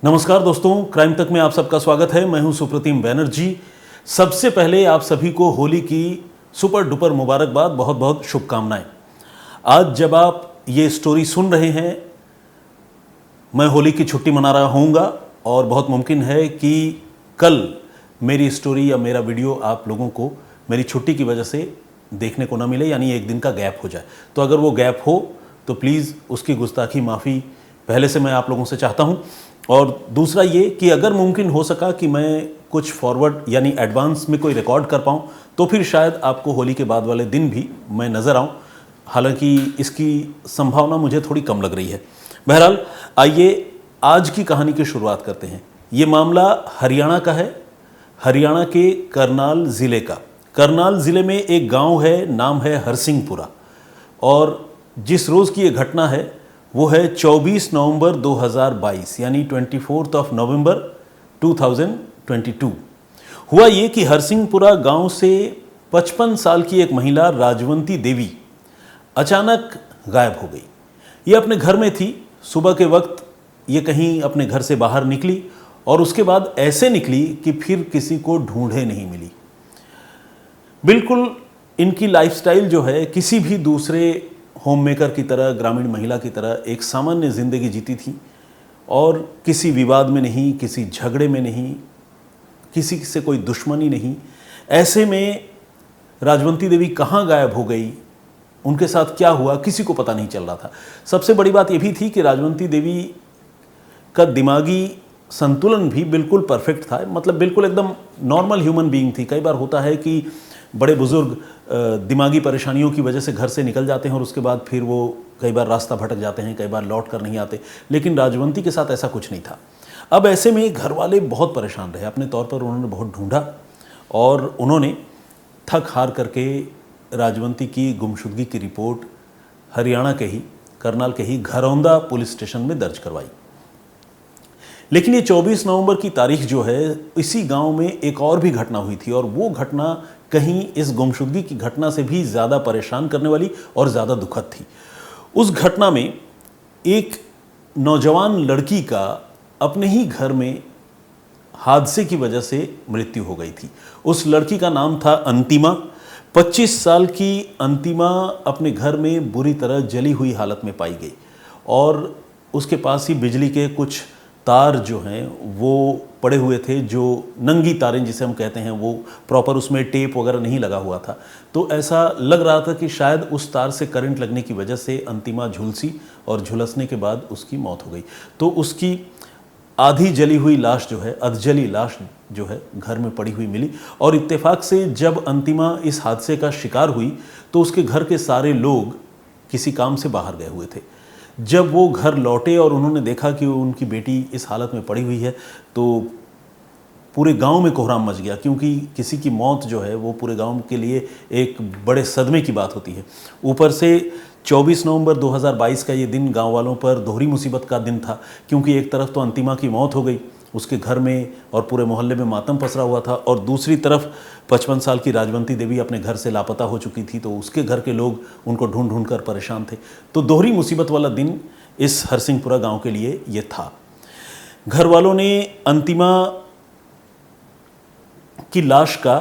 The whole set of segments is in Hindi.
नमस्कार दोस्तों, क्राइम तक में आप सबका स्वागत है। मैं हूं सुप्रतिम बैनर्जी। सबसे पहले आप सभी को होली की सुपर डुपर मुबारकबाद, बहुत बहुत शुभकामनाएं। आज जब आप ये स्टोरी सुन रहे हैं, मैं होली की छुट्टी मना रहा होऊंगा और बहुत मुमकिन है कि कल मेरी स्टोरी या मेरा वीडियो आप लोगों को मेरी छुट्टी की वजह से देखने को ना मिले, यानी एक दिन का गैप हो जाए। तो अगर वो गैप हो तो प्लीज़ उसकी गुस्ताखी माफ़ी पहले से मैं आप लोगों से चाहता हूँ। और दूसरा ये कि अगर मुमकिन हो सका कि मैं कुछ फॉरवर्ड यानी एडवांस में कोई रिकॉर्ड कर पाऊँ तो फिर शायद आपको होली के बाद वाले दिन भी मैं नज़र आऊँ, हालांकि इसकी संभावना मुझे थोड़ी कम लग रही है। बहरहाल आइए आज की कहानी की शुरुआत करते हैं। ये मामला हरियाणा का है, हरियाणा के करनाल ज़िले का। करनाल ज़िले में एक गांव है, नाम है हरसिंहपुरा, और जिस रोज़ की ये घटना है वो है 24 नवंबर 2022, यानी 24 नवंबर 2022। हुआ ये कि हरसिंहपुरा गांव से 55 साल की एक महिला राजवंती देवी अचानक गायब हो गई। ये अपने घर में थी। सुबह के वक्त ये कहीं अपने घर से बाहर निकली और उसके बाद ऐसे निकली कि फिर किसी को ढूंढे नहीं मिली। बिल्कुल इनकी लाइफस्टाइल जो है किसी भी दूसरे होम मेकर की तरह, ग्रामीण महिला की तरह एक सामान्य ज़िंदगी जीती थी और किसी विवाद में नहीं, किसी झगड़े में नहीं, किसी से कोई दुश्मनी नहीं। ऐसे में राजवंती देवी कहाँ गायब हो गई, उनके साथ क्या हुआ, किसी को पता नहीं चल रहा था। सबसे बड़ी बात यह भी थी कि राजवंती देवी का दिमागी संतुलन भी बिल्कुल परफेक्ट था, मतलब बिल्कुल एकदम नॉर्मल ह्यूमन बीइंग थी। कई बार होता है कि बड़े बुजुर्ग दिमागी परेशानियों की वजह से घर से निकल जाते हैं और उसके बाद फिर वो कई बार रास्ता भटक जाते हैं, कई बार लौट कर नहीं आते, लेकिन राजवंती के साथ ऐसा कुछ नहीं था। अब ऐसे में घर वाले बहुत परेशान रहे। अपने तौर पर उन्होंने बहुत ढूंढा और उन्होंने थक हार करके राजवंती की गुमशुदगी की रिपोर्ट हरियाणा के ही, करनाल के ही घरौंदा पुलिस स्टेशन में दर्ज करवाई। लेकिन ये 24 नवंबर की तारीख जो है, इसी गांव में एक और भी घटना हुई थी और वो घटना कहीं इस गुमशुदगी की घटना से भी ज़्यादा परेशान करने वाली और ज़्यादा दुखद थी। उस घटना में एक नौजवान लड़की का अपने ही घर में हादसे की वजह से मृत्यु हो गई थी। उस लड़की का नाम था अंतिमा। 25 साल की अंतिमा अपने घर में बुरी तरह जली हुई हालत में पाई गई और उसके पास ही बिजली के कुछ तार जो हैं वो पड़े हुए थे, जो नंगी तारें जिसे हम कहते हैं, वो प्रॉपर उसमें टेप वगैरह नहीं लगा हुआ था। तो ऐसा लग रहा था कि शायद उस तार से करंट लगने की वजह से अंतिमा झुलसी और झुलसने के बाद उसकी मौत हो गई। तो उसकी आधी जली हुई लाश जो है, अधजली लाश जो है, घर में पड़ी हुई मिली। और इत्तेफाक से जब अंतिमा इस हादसे का शिकार हुई तो उसके घर के सारे लोग किसी काम से बाहर गए हुए थे। जब वो घर लौटे और उन्होंने देखा कि उनकी बेटी इस हालत में पड़ी हुई है तो पूरे गांव में कोहराम मच गया, क्योंकि किसी की मौत जो है वो पूरे गांव के लिए एक बड़े सदमे की बात होती है। ऊपर से 24 नवंबर 2022 का ये दिन गांव वालों पर दोहरी मुसीबत का दिन था, क्योंकि एक तरफ तो अंतिमा की मौत हो गई, उसके घर में और पूरे मोहल्ले में मातम पसरा हुआ था, और दूसरी तरफ 55 साल की राजवंती देवी अपने घर से लापता हो चुकी थी, तो उसके घर के लोग उनको ढूंढ ढूंढ कर परेशान थे। तो दोहरी मुसीबत वाला दिन इस हरसिंहपुरा गांव के लिए ये था। घर वालों ने अंतिमा की लाश का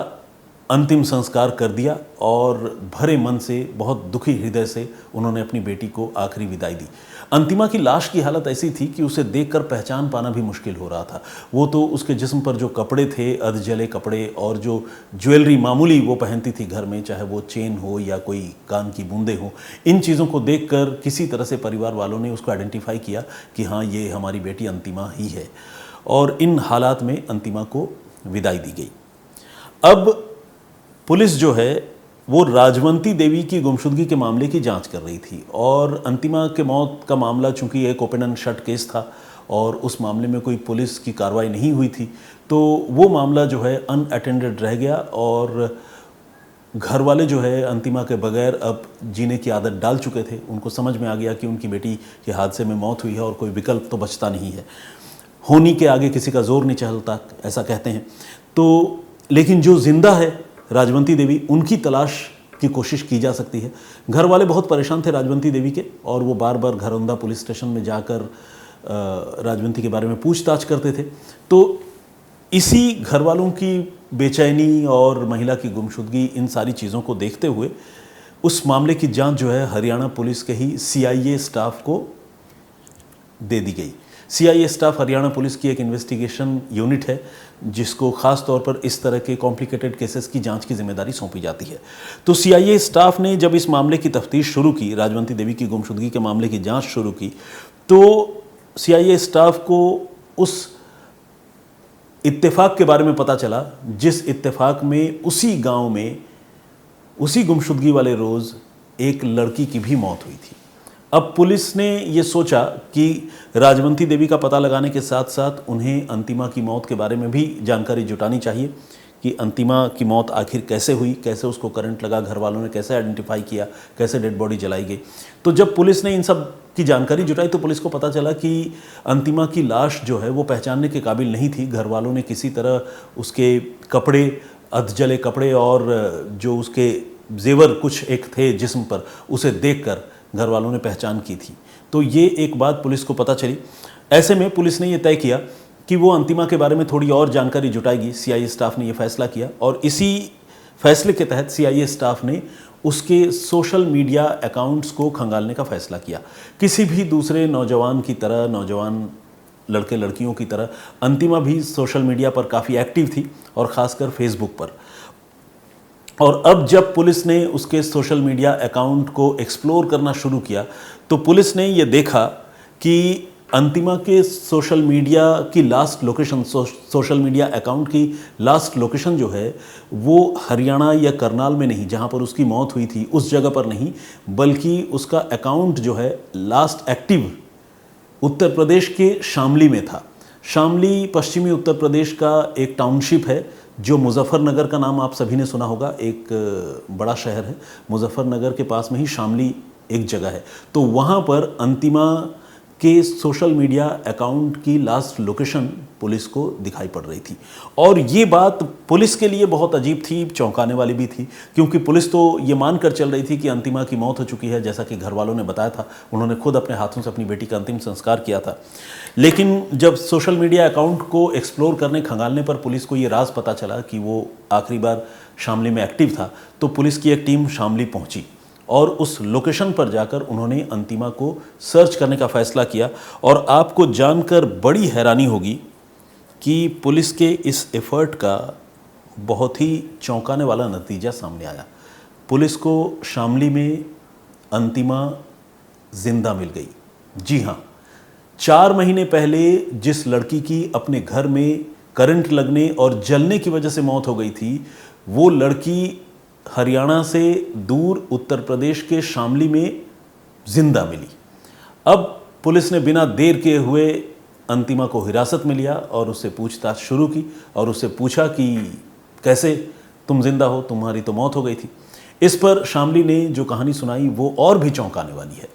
अंतिम संस्कार कर दिया और भरे मन से, बहुत दुखी हृदय से उन्होंने अपनी बेटी को आखिरी विदाई दी। अंतिमा की लाश की हालत ऐसी थी कि उसे देखकर पहचान पाना भी मुश्किल हो रहा था। वो तो उसके जिस्म पर जो कपड़े थे, अधजले कपड़े, और जो ज्वेलरी मामूली वो पहनती थी घर में, चाहे वो चेन हो या कोई कान की बूंदें हो, इन चीज़ों को देखकर किसी तरह से परिवार वालों ने उसको आइडेंटिफाई किया कि हाँ, ये हमारी बेटी अंतिमा ही है। और इन हालात में अंतिमा को विदाई दी गई। अब पुलिस जो है वो राजवंती देवी की गुमशुदगी के मामले की जांच कर रही थी, और अंतिमा के मौत का मामला चूंकि एक ओपन एंड शट केस था और उस मामले में कोई पुलिस की कार्रवाई नहीं हुई थी, तो वो मामला जो है अनअटेंडेड रह गया। और घर वाले जो है अंतिमा के बगैर अब जीने की आदत डाल चुके थे। उनको समझ में आ गया कि उनकी बेटी के हादसे में मौत हुई है और कोई विकल्प तो बचता नहीं है। होनी के आगे किसी का जोर नहीं चलता, ऐसा कहते हैं। तो लेकिन जो जिंदा है राजवंती देवी, उनकी तलाश की कोशिश की जा सकती है। घर वाले बहुत परेशान थे राजवंती देवी के, और वो बार बार घरौंदा पुलिस स्टेशन में जाकर राजवंती के बारे में पूछताछ करते थे। तो इसी घर वालों की बेचैनी और महिला की गुमशुदगी, इन सारी चीज़ों को देखते हुए उस मामले की जांच जो है हरियाणा पुलिस के ही CIA स्टाफ को दे दी गई। CIA स्टाफ हरियाणा पुलिस की एक इन्वेस्टिगेशन यूनिट है जिसको खास तौर पर इस तरह के कॉम्प्लिकेटेड केसेस की जांच की जिम्मेदारी सौंपी जाती है। तो CIA स्टाफ ने जब इस मामले की तफ्तीश शुरू की, राजवंती देवी की गुमशुदगी के मामले की जांच शुरू की, तो CIA स्टाफ को उस इत्तेफाक के बारे में पता चला जिस इत्तेफाक में उसी गांव में उसी गुमशुदगी वाले रोज़ एक लड़की की भी मौत हुई थी। अब पुलिस ने ये सोचा कि राजवंती देवी का पता लगाने के साथ साथ उन्हें अंतिमा की मौत के बारे में भी जानकारी जुटानी चाहिए कि अंतिमा की मौत आखिर कैसे हुई, कैसे उसको करंट लगा, घर वालों ने कैसे आइडेंटिफाई किया, कैसे डेड बॉडी जलाई गई। तो जब पुलिस ने इन सब की जानकारी जुटाई तो पुलिस को पता चला कि अंतिमा की लाश जो है वो पहचानने के काबिल नहीं थी। घर वालों ने किसी तरह उसके कपड़े, अधजले कपड़े और जो उसके जेवर कुछ एक थे जिस्म पर, उसे देखकर घर वालों ने पहचान की थी। तो ये एक बात पुलिस को पता चली। ऐसे में पुलिस ने ये तय किया कि वो अंतिमा के बारे में थोड़ी और जानकारी जुटाएगी। CIA स्टाफ ने ये फैसला किया और इसी फैसले के तहत CIA स्टाफ ने उसके सोशल मीडिया अकाउंट्स को खंगालने का फैसला किया। किसी भी दूसरे नौजवान की तरह, नौजवान लड़के लड़कियों की तरह अंतिमा भी सोशल मीडिया पर काफ़ी एक्टिव थी और ख़ासकर फेसबुक पर। और अब जब पुलिस ने उसके सोशल मीडिया अकाउंट को एक्सप्लोर करना शुरू किया तो पुलिस ने ये देखा कि अंतिमा के सोशल मीडिया की last location, social media account की लास्ट लोकेशन जो है वो हरियाणा या करनाल में नहीं, जहाँ पर उसकी मौत हुई थी उस जगह पर नहीं, बल्कि उसका अकाउंट जो है लास्ट एक्टिव उत्तर प्रदेश के शामली में था। शामली पश्चिमी उत्तर प्रदेश का एक टाउनशिप है जो मुजफ्फरनगर का नाम आप सभी ने सुना होगा, एक बड़ा शहर है। मुजफ्फरनगर के पास में ही शामली एक जगह है। तो वहाँ पर अंतिमा के सोशल मीडिया अकाउंट की लास्ट लोकेशन पुलिस को दिखाई पड़ रही थी। और ये बात पुलिस के लिए बहुत अजीब थी, चौंकाने वाली भी थी, क्योंकि पुलिस तो ये मानकर चल रही थी कि अंतिमा की मौत हो चुकी है, जैसा कि घर वालों ने बताया था। उन्होंने खुद अपने हाथों से अपनी बेटी का अंतिम संस्कार किया था। लेकिन जब सोशल मीडिया अकाउंट को एक्सप्लोर करने, खंगालने पर पुलिस को ये राज पता चला कि वो आखिरी बार शामली में एक्टिव था, तो पुलिस की एक टीम शामली पहुंची और उस लोकेशन पर जाकर उन्होंने अंतिमा को सर्च करने का फैसला किया। और आपको जानकर बड़ी हैरानी होगी कि पुलिस के इस एफर्ट का बहुत ही चौंकाने वाला नतीजा सामने आया। पुलिस को शामली में अंतिमा जिंदा मिल गई। जी हाँ, 4 महीने पहले जिस लड़की की अपने घर में करंट लगने और जलने की वजह से मौत हो गई थी, वो लड़की हरियाणा से दूर उत्तर प्रदेश के शामली में जिंदा मिली। अब पुलिस ने बिना देर किए हुए अंतिमा को हिरासत में लिया और उससे पूछताछ शुरू की और उससे पूछा कि कैसे तुम जिंदा हो, तुम्हारी तो मौत हो गई थी। इस पर शामली ने जो कहानी सुनाई वो और भी चौंकाने वाली है।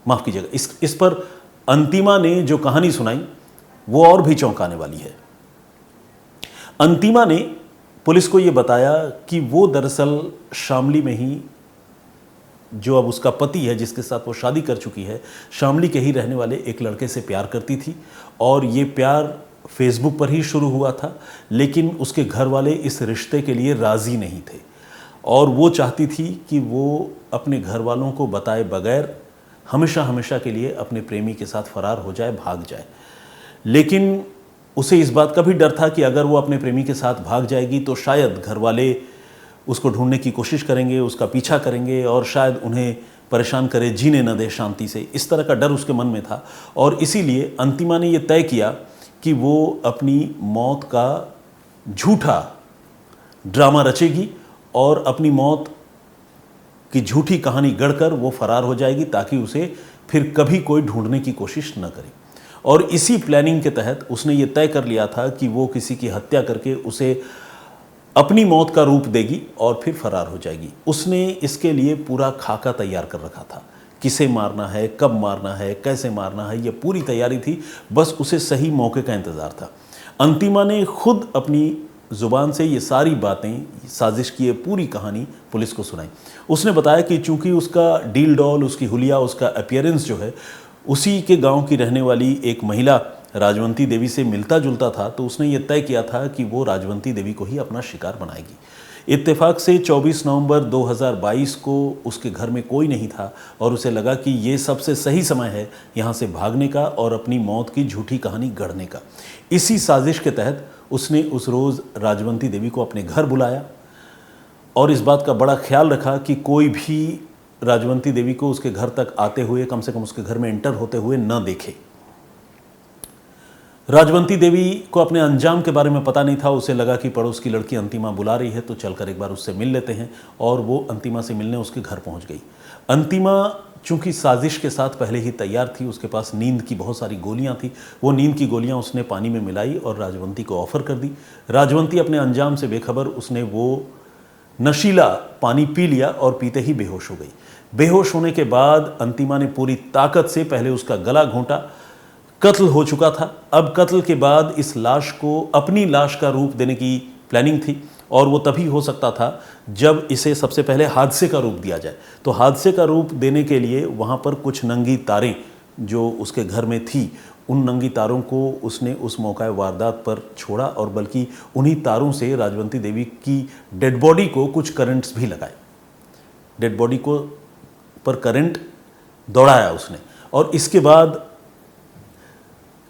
माफ़ कीजिएगा, इस पर अंतिमा ने जो कहानी सुनाई वो और भी चौंकाने वाली है। अंतिमा ने पुलिस को ये बताया कि वो दरअसल शामली में ही, जो अब उसका पति है जिसके साथ वो शादी कर चुकी है, शामली के ही रहने वाले एक लड़के से प्यार करती थी। और ये प्यार फेसबुक पर ही शुरू हुआ था, लेकिन उसके घर वाले इस रिश्ते के लिए राज़ी नहीं थे और वो चाहती थी कि वो अपने घर वालों को बताए बगैर हमेशा हमेशा के लिए अपने प्रेमी के साथ फरार हो जाए, भाग जाए। लेकिन उसे इस बात का भी डर था कि अगर वो अपने प्रेमी के साथ भाग जाएगी तो शायद घर वाले उसको ढूंढने की कोशिश करेंगे, उसका पीछा करेंगे और शायद उन्हें परेशान करे, जीने न दे शांति से। इस तरह का डर उसके मन में था और इसीलिए अंतिमा ने ये तय किया कि वो अपनी मौत का झूठा ड्रामा रचेगी और अपनी मौत की झूठी कहानी गढ़कर वो फरार हो जाएगी ताकि उसे फिर कभी कोई ढूंढने की कोशिश न करे। और इसी प्लानिंग के तहत उसने ये तय कर लिया था कि वो किसी की हत्या करके उसे अपनी मौत का रूप देगी और फिर फरार हो जाएगी। उसने इसके लिए पूरा खाका तैयार कर रखा था, किसे मारना है, कब मारना है, कैसे मारना है, ये पूरी तैयारी थी। बस उसे सही मौके का इंतज़ार था। अंतिमा ने खुद अपनी ज़ुबान से ये सारी बातें, साजिश की ये पूरी कहानी पुलिस को सुनाई। उसने बताया कि चूंकि उसका डील डॉल, उसकी हुलिया, उसका अपीयरेंस जो है उसी के गांव की रहने वाली एक महिला राजवंती देवी से मिलता जुलता था, तो उसने ये तय किया था कि वो राजवंती देवी को ही अपना शिकार बनाएगी। इत्तेफाक से 24 नवंबर 2022 को उसके घर में कोई नहीं था और उसे लगा कि ये सबसे सही समय है यहाँ से भागने का और अपनी मौत की झूठी कहानी गढ़ने का। इसी साजिश के तहत उसने उस रोज़ राजवंती देवी को अपने घर बुलाया और इस बात का बड़ा ख्याल रखा कि कोई भी राजवंती देवी को उसके घर तक आते हुए, कम से कम उसके घर में एंटर होते हुए न देखे। राजवंती देवी को अपने अंजाम के बारे में पता नहीं था। उसे लगा कि पड़ोस की लड़की अंतिमा बुला रही है तो चलकर एक बार उससे मिल लेते हैं, और वो अंतिमा से मिलने उसके घर पहुंच गई। अंतिमा चूंकि साजिश के साथ पहले ही तैयार थी, उसके पास नींद की बहुत सारी गोलियां थी। वो नींद की गोलियां उसने पानी में मिलाई और राजवंती को ऑफर कर दी। राजवंती अपने अंजाम से बेखबर उसने वो नशीला पानी पी लिया और पीते ही बेहोश हो गई। बेहोश होने के बाद अंतिमा ने पूरी ताकत से पहले उसका गला घोंटा। कत्ल हो चुका था। अब कत्ल के बाद इस लाश को अपनी लाश का रूप देने की प्लानिंग थी, और वो तभी हो सकता था जब इसे सबसे पहले हादसे का रूप दिया जाए। तो हादसे का रूप देने के लिए वहाँ पर कुछ नंगी तारें जो उसके घर में थी, उन नंगी तारों को उसने उस मौका वारदात पर छोड़ा, और बल्कि उन्हीं तारों से राजवंती देवी की डेड बॉडी को कुछ करंट्स भी लगाए। डेड बॉडी को पर करंट दौड़ाया उसने, और इसके बाद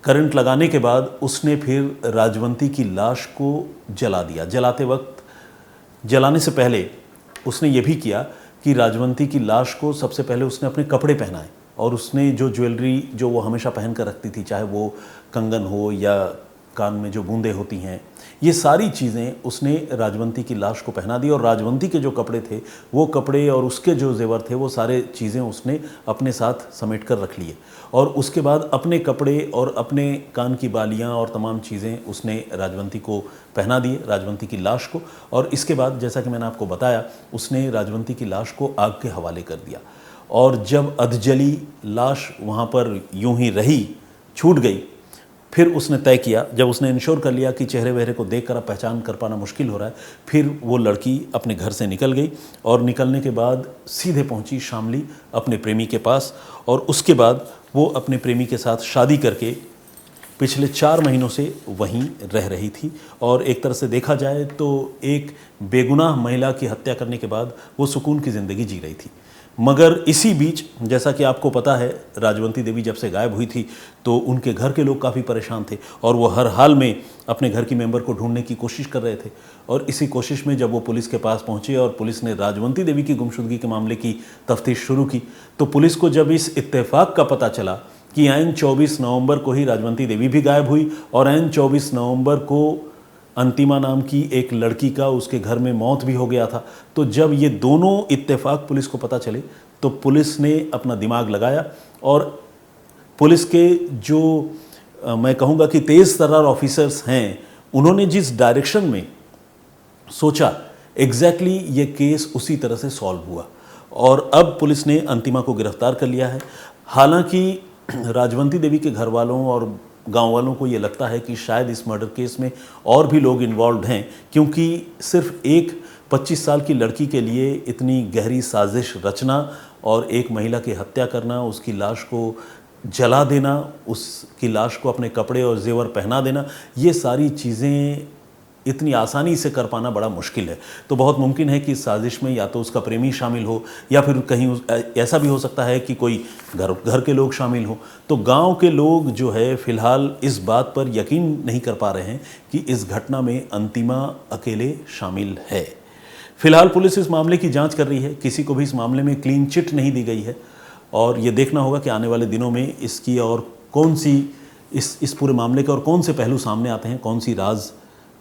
करंट लगाने के बाद उसने फिर राजवंती की लाश को जला दिया। जलाते वक्त, जलाने से पहले उसने ये भी किया कि राजवंती की लाश को सबसे पहले उसने अपने कपड़े पहनाए, और उसने जो ज्वेलरी जो वो हमेशा पहन कर रखती थी, चाहे वो कंगन हो या कान में जो बूंदें होती हैं, ये सारी चीज़ें उसने राजवंती की लाश को पहना दी। और राजवंती के जो कपड़े थे, वो कपड़े और उसके जो जेवर थे, वो सारे चीज़ें उसने अपने साथ समेट कर रख लिए। और उसके बाद अपने कपड़े और अपने कान की बालियां और तमाम चीज़ें उसने राजवंती को पहना दिए, राजवंती की लाश को। और इसके बाद जैसा कि मैंने आपको बताया, उसने राजवंती की लाश को आग के हवाले कर दिया। और जब अधजली लाश वहाँ पर यूं ही रही, छूट गई, फिर उसने तय किया, जब उसने इंश्योर कर लिया कि चेहरे वहरे को देखकर अब पहचान कर पाना मुश्किल हो रहा है, फिर वो लड़की अपने घर से निकल गई। और निकलने के बाद सीधे पहुंची शामली अपने प्रेमी के पास, और उसके बाद वो अपने प्रेमी के साथ शादी करके पिछले 4 महीनों से वहीं रह रही थी। और एक तरह से देखा जाए तो एक बेगुनाह महिला की हत्या करने के बाद वो सुकून की ज़िंदगी जी रही थी। मगर इसी बीच, जैसा कि आपको पता है, राजवंती देवी जब से गायब हुई थी तो उनके घर के लोग काफ़ी परेशान थे, और वो हर हाल में अपने घर की मेंबर को ढूंढने की कोशिश कर रहे थे। और इसी कोशिश में जब वो पुलिस के पास पहुंचे और पुलिस ने राजवंती देवी की गुमशुदगी के मामले की तफ्तीश शुरू की, तो पुलिस को जब इस इत्तेफाक का पता चला कि ऐन 24 नवंबर को ही राजवंती देवी भी गायब हुई, और ऐन 24 नवंबर को अंतिमा नाम की एक लड़की का उसके घर में मौत भी हो गया था, तो जब ये दोनों इत्तेफाक पुलिस को पता चले तो पुलिस ने अपना दिमाग लगाया, और पुलिस के जो मैं कहूँगा कि तेज़ तर्रार ऑफिसर्स हैं, उन्होंने जिस डायरेक्शन में सोचा, एग्जैक्टली ये केस उसी तरह से सॉल्व हुआ। और अब पुलिस ने अंतिमा को गिरफ्तार कर लिया है। हालांकि राजवंती देवी के घर वालों और गांव वालों को ये लगता है कि शायद इस मर्डर केस में और भी लोग इन्वॉल्व हैं, क्योंकि सिर्फ एक 25 साल की लड़की के लिए इतनी गहरी साजिश रचना और एक महिला की हत्या करना, उसकी लाश को जला देना, उसकी लाश को अपने कपड़े और जेवर पहना देना, ये सारी चीज़ें इतनी आसानी से कर पाना बड़ा मुश्किल है। तो बहुत मुमकिन है कि इस साजिश में या तो उसका प्रेमी शामिल हो, या फिर कहीं ऐसा भी हो सकता है कि कोई घर के लोग शामिल हो। तो गांव के लोग जो है फ़िलहाल इस बात पर यकीन नहीं कर पा रहे हैं कि इस घटना में अंतिमा अकेले शामिल है। फ़िलहाल पुलिस इस मामले की जाँच कर रही है। किसी को भी इस मामले में क्लीन चिट नहीं दी गई है, और ये देखना होगा कि आने वाले दिनों में इसकी और कौन सी इस पूरे मामले के और कौन से पहलू सामने आते हैं, कौन सी राज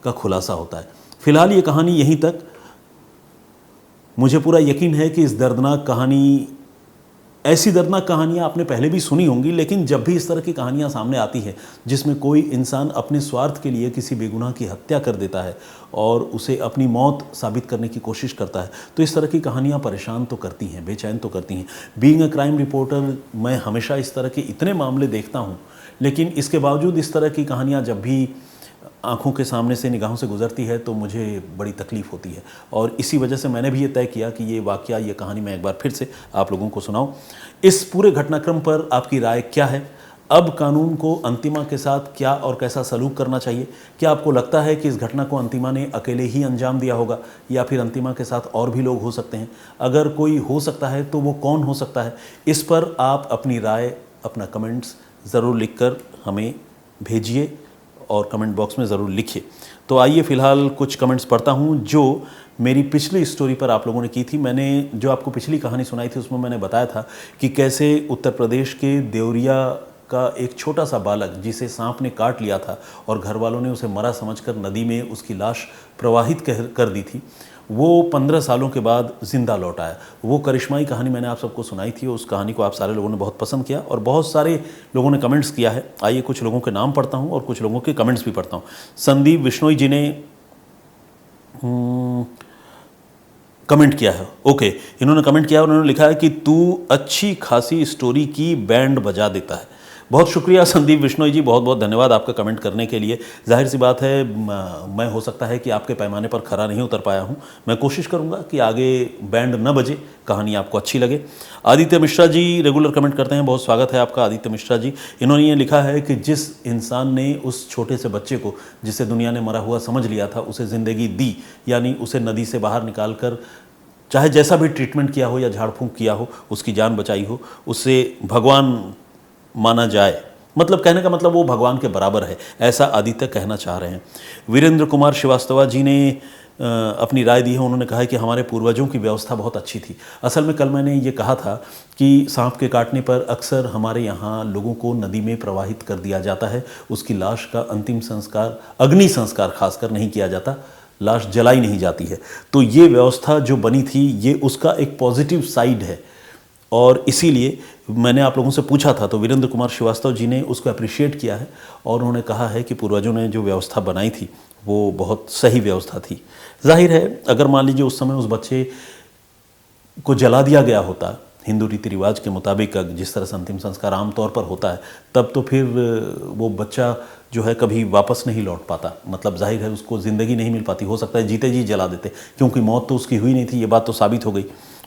का खुलासा होता है। फिलहाल ये कहानी यहीं तक। मुझे पूरा यकीन है कि इस दर्दनाक कहानी, ऐसी दर्दनाक कहानियाँ आपने पहले भी सुनी होंगी, लेकिन जब भी इस तरह की कहानियाँ सामने आती हैं जिसमें कोई इंसान अपने स्वार्थ के लिए किसी बेगुनाह की हत्या कर देता है और उसे अपनी मौत साबित करने की कोशिश करता है, तो इस तरह की कहानियाँ परेशान तो करती हैं, बेचैन तो करती हैं। बीइंग अ क्राइम रिपोर्टर, मैं हमेशा इस तरह के इतने मामले देखता हूँ, लेकिन इसके बावजूद इस तरह की कहानियाँ जब भी आँखों के सामने से निगाहों से गुजरती है तो मुझे बड़ी तकलीफ़ होती है, और इसी वजह से मैंने भी ये तय किया कि ये वाक़या, ये कहानी मैं एक बार फिर से आप लोगों को सुनाऊं। इस पूरे घटनाक्रम पर आपकी राय क्या है? अब कानून को अंतिमा के साथ क्या और कैसा सलूक करना चाहिए? क्या आपको लगता है कि इस घटना को अंतिमा ने अकेले ही अंजाम दिया होगा, या फिर अंतिमा के साथ और भी लोग हो सकते हैं? अगर कोई हो सकता है तो वो कौन हो सकता है? इस पर आप अपनी राय, अपना कमेंट्स ज़रूर लिखकर हमें भेजिए और कमेंट बॉक्स में ज़रूर लिखिए। तो आइए फ़िलहाल कुछ कमेंट्स पढ़ता हूँ जो मेरी पिछली स्टोरी पर आप लोगों ने की थी। मैंने जो आपको पिछली कहानी सुनाई थी उसमें मैंने बताया था कि कैसे उत्तर प्रदेश के देवरिया का एक छोटा सा बालक जिसे सांप ने काट लिया था और घर वालों ने उसे मरा समझकर नदी में उसकी लाश प्रवाहित कर दी थी, वो 15 सालों के बाद ज़िंदा लौट आया। वो करिश्माई कहानी मैंने आप सबको सुनाई थी। उस कहानी को आप सारे लोगों ने बहुत पसंद किया और बहुत सारे लोगों ने कमेंट्स किया है। आइए कुछ लोगों के नाम पढ़ता हूँ और कुछ लोगों के कमेंट्स भी पढ़ता हूँ। संदीप बिश्नोई जी ने कमेंट किया है। ओके, इन्होंने कमेंट किया और उन्होंने लिखा है कि तू अच्छी खासी स्टोरी की बैंड बजा देता है। बहुत शुक्रिया संदीप बिश्नोई जी, बहुत बहुत धन्यवाद आपका कमेंट करने के लिए। जाहिर सी बात है, मैं हो सकता है कि आपके पैमाने पर खरा नहीं उतर पाया हूँ। मैं कोशिश करूँगा कि आगे बैंड न बजे, कहानी आपको अच्छी लगे। आदित्य मिश्रा जी रेगुलर कमेंट करते हैं, बहुत स्वागत है आपका आदित्य मिश्रा जी। इन्होंने ये लिखा है कि जिस इंसान ने उस छोटे से बच्चे को, जिसे दुनिया ने मरा हुआ समझ लिया था, उसे ज़िंदगी दी, यानी उसे नदी से बाहर निकाल कर चाहे जैसा भी ट्रीटमेंट किया हो या झाड़ फूंक किया हो, उसकी जान बचाई हो, उसे भगवान माना जाए। मतलब कहने का मतलब वो भगवान के बराबर है, ऐसा आदित्य कहना चाह रहे हैं। वीरेंद्र कुमार श्रीवास्तव जी ने अपनी राय दी है। उन्होंने कहा है कि हमारे पूर्वजों की व्यवस्था बहुत अच्छी थी। असल में कल मैंने ये कहा था कि सांप के काटने पर अक्सर हमारे यहाँ लोगों को नदी में प्रवाहित कर दिया जाता है। उसकी लाश का अंतिम संस्कार, अग्नि संस्कार खासकर नहीं किया जाता, लाश जलाई नहीं जाती है। तो ये व्यवस्था जो बनी थी, ये उसका एक पॉजिटिव साइड है, और इसीलिए मैंने आप लोगों से पूछा था तो वीरेंद्र कुमार श्रीवास्तव जी ने उसको अप्रिशिएट किया है और उन्होंने कहा है कि पूर्वजों ने जो व्यवस्था बनाई थी वो बहुत सही व्यवस्था थी। जाहिर है, अगर मान लीजिए उस समय उस बच्चे को जला दिया गया होता हिंदू रीति रिवाज के मुताबिक, जिस तरह से अंतिम संस्कार आमतौर पर होता है, तब तो फिर वो बच्चा जो है कभी वापस नहीं लौट पाता। मतलब जाहिर है उसको ज़िंदगी नहीं मिल पाती। हो सकता है जीते जी जला देते, क्योंकि मौत तो उसकी हुई नहीं थी, ये बात तो साबित हो गई।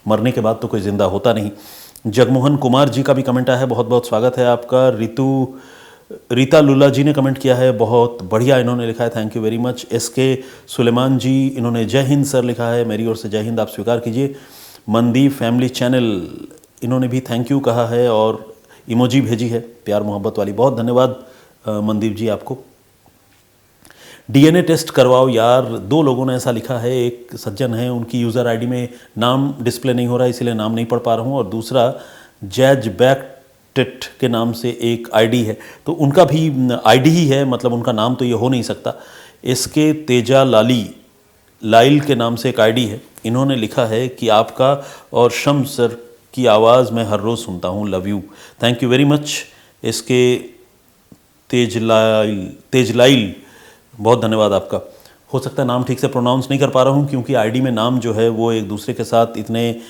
मरने के बाद तो कोई ज़िंदा होता नहीं। जगमोहन कुमार जी का भी कमेंट आया है, बहुत बहुत स्वागत है आपका। रीता लुल्ला जी ने कमेंट किया है, बहुत बढ़िया इन्होंने लिखा है, thank you very much. SK Suleman ji, इन्होंने जय हिंद सर लिखा है, मेरी ओर से जय हिंद आप स्वीकार कीजिए। मनदीप फैमिली चैनल, इन्होंने भी थैंक यू कहा है और इमोजी भेजी है प्यार मोहब्बत वाली, बहुत धन्यवाद मनदीप जी आपको। DNA टेस्ट करवाओ यार, 2 लोगों ने ऐसा लिखा है। एक सज्जन है, उनकी यूज़र आईडी में नाम डिस्प्ले नहीं हो रहा है, इसीलिए नाम नहीं पढ़ पा रहा हूँ, और दूसरा जैज बैकटेट के नाम से एक आईडी है, तो उनका भी आईडी ही है, मतलब उनका नाम तो ये हो नहीं सकता। SK तेजा लाइल के नाम से एक आईडी है। इन्होंने लिखा है कि आपका और शम्स सर की आवाज़ मैं हर रोज़ सुनता हूँ, love you. Thank you very much SK तेजलाइल, बहुत धन्यवाद आपका। हो सकता है नाम ठीक से प्रोनाउंस नहीं कर पा रहा हूँ, क्योंकि आईडी में नाम जो है वो एक दूसरे के साथ इतने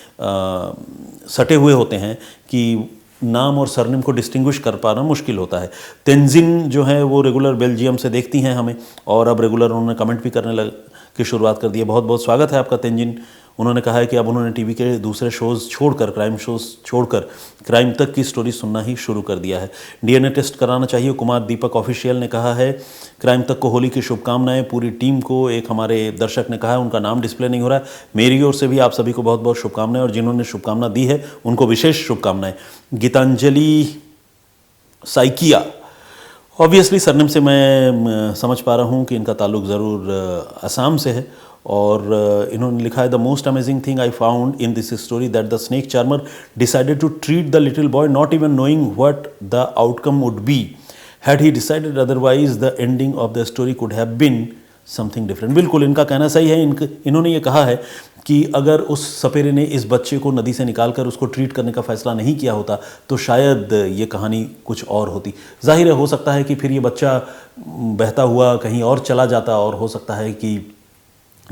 सटे हुए होते हैं कि नाम और सरनेम को डिस्टिंग्विश कर पाना मुश्किल होता है। तेंजिन जो है वो रेगुलर बेल्जियम से देखती हैं हमें, और अब रेगुलर उन्होंने कमेंट भी करने की शुरुआत कर दी है। बहुत बहुत स्वागत है आपका तेंजिन। उन्होंने कहा है कि अब उन्होंने टीवी के दूसरे शोज़ छोड़कर, क्राइम शोज़ छोड़कर, क्राइम तक की स्टोरी सुनना ही शुरू कर दिया है। DNA टेस्ट कराना चाहिए, कुमार दीपक ऑफिशियल ने कहा है। क्राइम तक को होली की शुभकामनाएं पूरी टीम को, एक हमारे दर्शक ने कहा है, उनका नाम डिस्प्ले नहीं हो रहा है। मेरी ओर से भी आप सभी को बहुत बहुत शुभकामनाएं, और जिन्होंने शुभकामना दी है उनको विशेष शुभकामनाएं। गीतांजलि साइकिया, ऑब्वियसली सरनेम से मैं समझ पा रहा हूँ कि इनका ताल्लुक ज़रूर असम से है, और इन्होंने लिखा है, the most amazing thing I found in this story that the snake charmer decided to treat the little boy not even knowing what the outcome would be. Had he decided otherwise the ending of the story could have been something different. बिल्कुल इनका कहना सही है। इन्होंने ये कहा है कि अगर उस सपेरे ने इस बच्चे को नदी से निकालकर उसको ट्रीट करने का फैसला नहीं किया होता तो शायद ये कहानी कुछ और होती। जाहिर है, हो सकता है कि फिर ये बच्चा बहता हुआ कहीं और चला जाता, और हो सकता है कि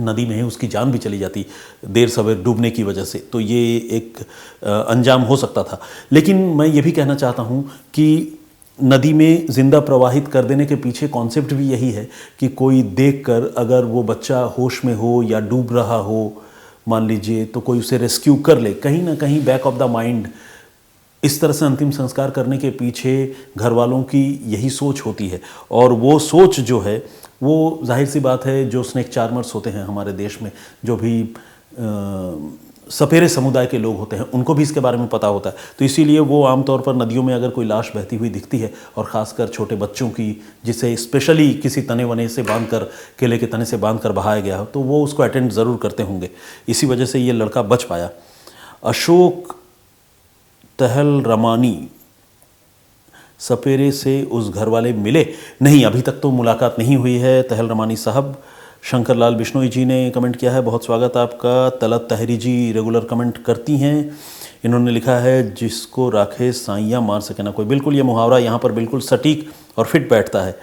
नदी में ही उसकी जान भी चली जाती देर सवेर डूबने की वजह से। तो ये एक अंजाम हो सकता था। लेकिन मैं ये भी कहना चाहता हूँ कि नदी में जिंदा प्रवाहित कर देने के पीछे कॉन्सेप्ट भी यही है कि कोई देखकर अगर वो बच्चा होश में हो या डूब रहा हो मान लीजिए, तो कोई उसे रेस्क्यू कर ले। कहीं ना कहीं बैक ऑफ द माइंड इस तरह से अंतिम संस्कार करने के पीछे घर वालों की यही सोच होती है। और वो सोच जो है वो जाहिर सी बात है, जो स्नेक चार्मर्स होते हैं हमारे देश में, जो भी सपेरे समुदाय के लोग होते हैं, उनको भी इसके बारे में पता होता है। तो इसीलिए वो आमतौर पर नदियों में अगर कोई लाश बहती हुई दिखती है, और ख़ासकर छोटे बच्चों की, जिसे स्पेशली किसी तने वने से बांध कर, केले के तने से बांध कर बहाया गया हो, तो वो उसको अटेंड ज़रूर करते होंगे। इसी वजह से ये लड़का बच पाया। अशोक तहल रमानी, सपेरे से उस घर वाले मिले? नहीं, अभी तक तो मुलाकात नहीं हुई है तहल रमानी साहब। शंकर लाल बिश्नोई जी ने कमेंट किया है, बहुत स्वागत आपका। तलत तहरी जी रेगुलर कमेंट करती हैं। इन्होंने लिखा है, जिसको राखे साइयाँ मार सके ना कोई। बिल्कुल, ये मुहावरा यहाँ पर बिल्कुल सटीक और फिट बैठता है।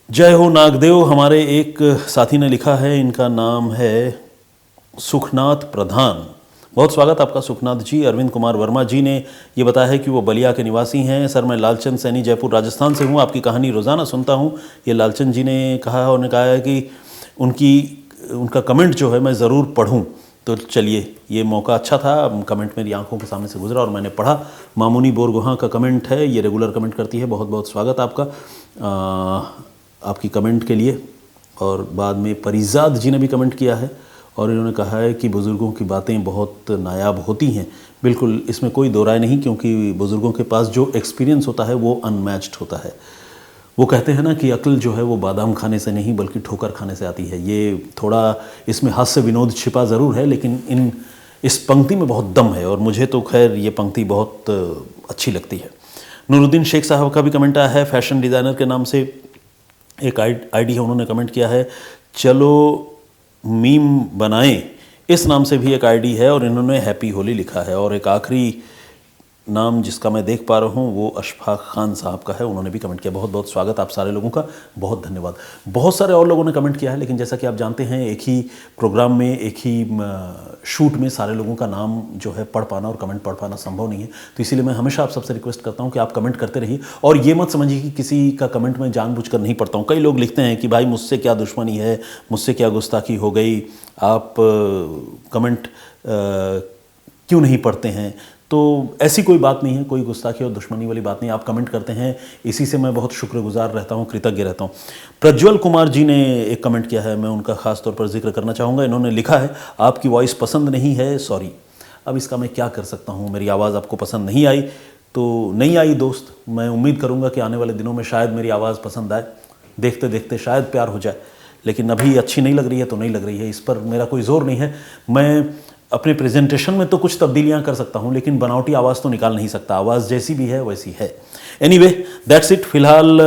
जय हो नागदेव। हमारे एक साथी ने लिखा है, इनका नाम है सुखनाथ प्रधान। बहुत स्वागत आपका सुखनाथ जी। अरविंद कुमार वर्मा जी ने ये बताया है कि वो बलिया के निवासी हैं। सर, मैं लालचंद सैनी जयपुर राजस्थान से हूँ, आपकी कहानी रोज़ाना सुनता हूँ। ये लालचंद जी ने कहा है, उन्होंने कहा है कि उनका कमेंट जो है मैं ज़रूर पढ़ूं। तो चलिए, ये मौका अच्छा था, कमेंट मेरी आंखों के सामने से गुजरा और मैंने पढ़ा। मामूनी बोरगोहां का कमेंट है, ये रेगुलर कमेंट करती है। बहुत बहुत स्वागत आपका आपकी कमेंट के लिए। और बाद में परिजाद जी ने भी कमेंट किया है और इन्होंने कहा है कि बुज़ुर्गों की बातें बहुत नायाब होती हैं। बिल्कुल, इसमें कोई दो राय नहीं, क्योंकि बुज़ुर्गों के पास जो एक्सपीरियंस होता है वो अनमैच्ड होता है। वो कहते हैं ना कि अक्ल जो है वो बादाम खाने से नहीं बल्कि ठोकर खाने से आती है। ये थोड़ा इसमें हास्य विनोद छिपा ज़रूर है, लेकिन इस पंक्ति में बहुत दम है और मुझे तो खैर ये पंक्ति बहुत अच्छी लगती है। नूरुद्दीन शेख साहब का भी कमेंट आया है। फैशन डिज़ाइनर के नाम से एक आईडी है, उन्होंने कमेंट किया है, चलो मीम बनाएं, इस नाम से भी एक आईडी है और इन्होंने हैप्पी होली लिखा है। और एक आखिरी नाम जिसका मैं देख पा रहा हूँ वो अशफाक खान साहब का है, उन्होंने भी कमेंट किया। बहुत बहुत स्वागत आप सारे लोगों का, बहुत धन्यवाद। बहुत सारे और लोगों ने कमेंट किया है, लेकिन जैसा कि आप जानते हैं, एक ही प्रोग्राम में, एक ही शूट में सारे लोगों का नाम जो है पढ़ पाना और कमेंट पढ़ पाना संभव नहीं है। तो इसीलिए मैं हमेशा आप सबसे रिक्वेस्ट करता हूँ कि आप कमेंट करते रहिए और ये मत समझिए कि किसी का कमेंट मैं जानबूझकर नहीं पढ़ता हूँ। कई लोग लिखते हैं कि भाई मुझसे क्या दुश्मनी है, मुझसे क्या गुस्ताखी हो गई, आप कमेंट क्यों नहीं पढ़ते हैं। तो ऐसी कोई बात नहीं है, कोई गुस्ताखी और दुश्मनी वाली बात नहीं। आप कमेंट करते हैं, इसी से मैं बहुत शुक्रगुजार रहता हूं, कृतज्ञ रहता हूं। प्रज्वल कुमार जी ने एक कमेंट किया है, मैं उनका खास तौर पर जिक्र करना चाहूँगा। इन्होंने लिखा है, आपकी वॉइस पसंद नहीं है, सॉरी। अब इसका मैं क्या कर सकता हूँ, मेरी आवाज़ आपको पसंद नहीं आई तो नहीं आई दोस्त। मैं उम्मीद करूँगा कि आने वाले दिनों में शायद मेरी आवाज़ पसंद आए, देखते देखते शायद प्यार हो जाए। लेकिन अभी अच्छी नहीं लग रही है तो नहीं लग रही है, इस पर मेरा कोई जोर नहीं है। मैं अपने प्रेजेंटेशन में तो कुछ तब्दीलियां कर सकता हूं, लेकिन बनावटी आवाज़ तो निकाल नहीं सकता। आवाज़ जैसी भी है वैसी है। Anyway, that's it. फिलहाल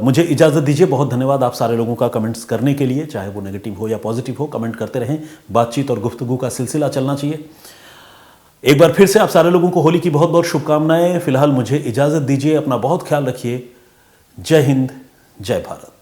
मुझे इजाज़त दीजिए। बहुत धन्यवाद आप सारे लोगों का कमेंट्स करने के लिए, चाहे वो नेगेटिव हो या पॉजिटिव हो, कमेंट करते रहें। बातचीत और गुफ्तगू का सिलसिला चलना चाहिए। एक बार फिर से आप सारे लोगों को होली की बहुत बहुत शुभकामनाएं। फिलहाल मुझे इजाज़त दीजिए, अपना बहुत ख्याल रखिए। जय हिंद, जय भारत।